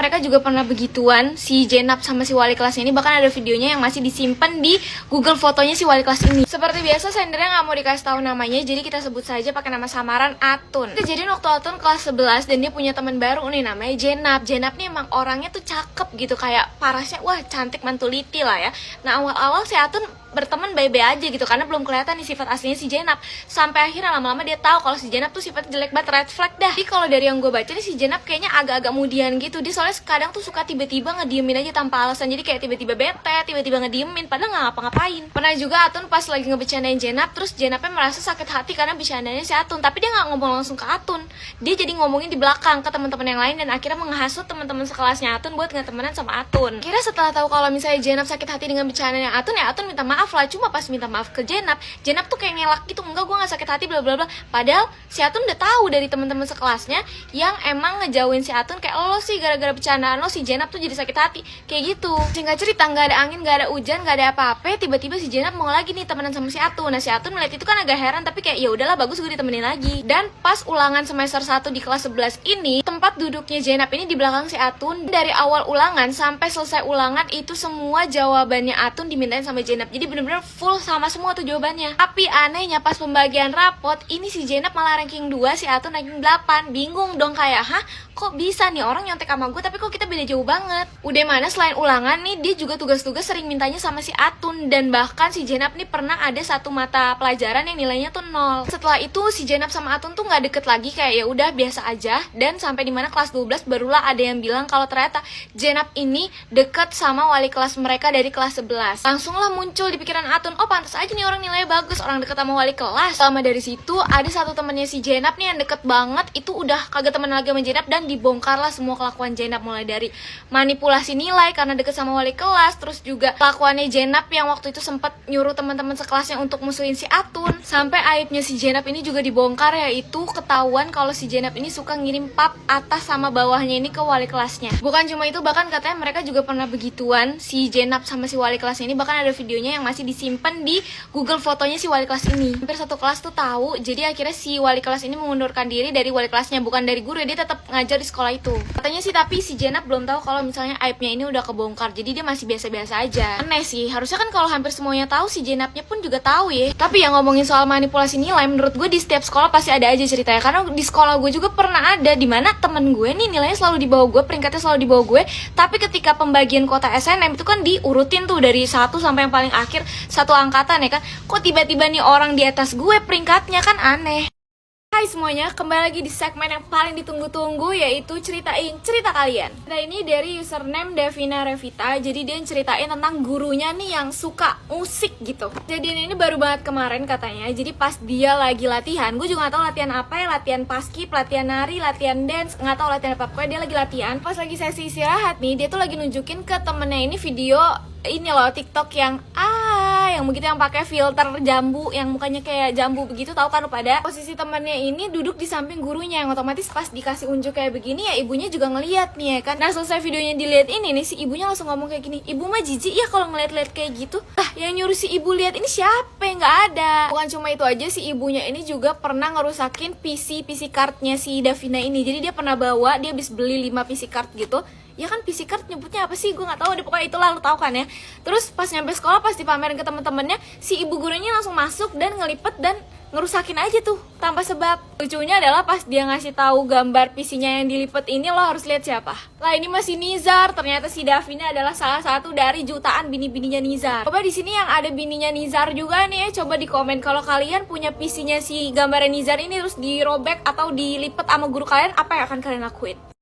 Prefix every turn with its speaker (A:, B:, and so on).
A: mereka juga pernah begituan, si Jenab sama si wali kelas ini. Bahkan ada videonya yang masih disimpan di Google fotonya si wali kelas ini. Seperti biasa, sendernya nggak mau dikasih tahu namanya, jadi kita sebut saja pakai nama samaran Atun. Kejadian waktu Atun kelas 11 dan dia punya teman baru nih namanya Jenab. Jenab nih emang orangnya tuh cakep gitu, kayak parasnya wah cantik mantuliti lah ya. Nah awal-awal si Atun berteman baik-baik aja gitu karena belum kelihatan nih sifat aslinya si Jenab. Sampai akhirnya lama-lama dia tahu kalau si Jenab tuh sifatnya jelek banget, red flag dah. Jadi kalau dari yang gue baca nih, si Jenab kayaknya agak-agak mudian gitu. Dia soalnya kadang tuh suka tiba-tiba ngediemin aja tanpa alasan. Jadi kayak tiba-tiba bete, tiba-tiba ngediemin padahal nggak ngapa-ngapain. Pernah juga Atun pas lagi ngebecandain Jenab, terus Jenabnya merasa sakit hati karena bercandanya si Atun, tapi dia nggak ngomong langsung ke Atun. Dia jadi ngomongin di belakang ke teman-teman yang lain dan akhirnya menghasut teman-teman sekelasnya Atun buat nggak temenan sama Atun. Kira setelah tahu kalau misalnya Jenab sakit hati dengan bercandanya Atun, ya Atun minta maaf lah. Cuma pas minta maaf ke Jenab tuh kayak ngelak gitu, enggak gue nggak sakit hati bla bla bla. Padahal si Atun udah tahu dari teman-teman sekelasnya yang emang ngejauhin si Atun, kayak lo sih gara-gara bercandaan lo si Jenab tuh jadi sakit hati kayak gitu. Singkat cerita, nggak ada angin, nggak ada hujan, nggak ada apa-apa, tiba-tiba si Jenab mau lagi nih temenan sama si Atun. Nah si Atun melihat itu kan agak heran, tapi kayak ya udahlah bagus gue ditemenin lagi. Dan pas ulangan semester 1 di kelas 11 ini, tempat duduknya Jenab ini di belakang si Atun. Dari awal ulangan sampai selesai ulangan itu semua jawabannya Atun dimintain sama Jenab. Jadi bener-bener full sama semua tuh jawabannya. Tapi anehnya pas pembagian rapot ini si Jenab malah ranking 2, si Atun ranking 8. Bingung dong kayak, hah kok bisa nih orang nyontek sama gue tapi kok kita beda jauh banget. Udah mana selain ulangan nih, dia juga tugas-tugas sering mintanya sama si Atun. Dan bahkan si Jenab nih pernah ada satu mata pelajaran yang nilainya tuh 0. Setelah itu si Jenab sama Atun tuh nggak deket lagi, kayak ya udah biasa aja. Dan sampai dimana kelas 12 barulah ada yang bilang kalau ternyata Jenab ini deket sama wali kelas mereka dari kelas 11. Langsunglah muncul di pikiran Atun, oh pantas aja nih orang nilainya bagus, orang deket sama wali kelas. Selama dari situ ada satu temennya si Jenab nih yang deket banget, itu udah kagak temen lagi sama Jenab. Dan dibongkarlah semua kelakuan Jenab, mulai dari manipulasi nilai karena deket sama wali kelas, terus juga kelakuannya Jenab yang waktu itu sempat nyuruh teman-teman sekelasnya untuk musuhin si Atun. Sampai aibnya si Jenab ini juga dibongkar, yaitu ketahuan kalau si Jenab ini suka ngirim pap atas sama bawahnya ini ke wali kelasnya. Bukan cuma itu, bahkan katanya mereka juga pernah begituan, si Jenab sama si wali kelas ini. Bahkan ada videonya yang masih disimpan di Google fotonya si wali kelas ini. Hampir satu kelas tuh tahu, jadi akhirnya si wali kelas ini mengundurkan diri dari wali kelasnya, bukan dari guru, dia tetap ngajar di sekolah itu. Katanya sih, tapi si Jenab belum tahu kalau misalnya aibnya ini udah kebongkar, jadi dia masih biasa-biasa aja. Aneh sih, harusnya kan kalau hampir semuanya tahu, si Jenabnya pun juga tahu ya. Tapi yang ngomongin soal manipulasi nilai, menurut gue di setiap sekolah pasti ada aja ceritanya. Karena di sekolah gue juga pernah ada dimana temen gue nih nilainya selalu di bawah gue, peringkatnya selalu di bawah gue, tapi ketika pembagian kuota SNM itu kan diurutin tuh dari 1 sampai yang paling akhir, satu angkatan ya kan. Kok tiba-tiba nih orang di atas gue peringkatnya, kan aneh. Hai semuanya, kembali lagi di segmen yang paling ditunggu-tunggu, yaitu ceritain cerita kalian. Cerita ini dari username Davina Revita. Jadi dia ceritain tentang gurunya nih yang suka musik gitu. Jadi ini baru banget kemarin katanya. Jadi pas dia lagi latihan, gue juga gak tahu latihan apa ya, latihan paskib, latihan nari, latihan dance, gak tahu latihan apa. Pokoknya dia lagi latihan. Pas lagi sesi istirahat nih, dia tuh lagi nunjukin ke temennya ini video ini loh, TikTok yang yang begitu, yang pakai filter jambu, yang mukanya kayak jambu begitu, tahu kan lu pada. Posisi temannya ini duduk di samping gurunya, yang otomatis pas dikasih unjuk kayak begini ya ibunya juga ngeliat nih ya kan. Nah selesai videonya dilihat ini nih, si ibunya langsung ngomong kayak gini, ibu mah jijik ya kalau ngeliat-liat kayak gitu. Yang nyuruh si ibu lihat ini siapa? Nggak ada. Bukan cuma itu aja, si ibunya ini juga pernah ngerusakin PC cardnya si Davina ini. Jadi dia pernah bawa, dia habis beli 5 PC card gitu. Ya kan PC card nyebutnya apa sih, gue nggak tahu deh, pokoknya itulah, lu tahu kan ya. Terus pas nyampe sekolah, pas dipamerin ke temen-temennya, si ibu gurunya langsung masuk dan ngelipet dan ngerusakin aja tuh tanpa sebab. Lucunya adalah pas dia ngasih tahu gambar PC-nya yang dilipet ini, lo harus lihat siapa. Lah ini masih Nizar. Ternyata si Davina adalah salah satu dari jutaan bini-bininya Nizar. Coba di sini yang ada bininya Nizar juga nih ya, coba di komen kalau kalian punya PC-nya si gambarnya Nizar ini terus dirobek atau dilipet sama guru kalian, apa yang akan kalian lakuin?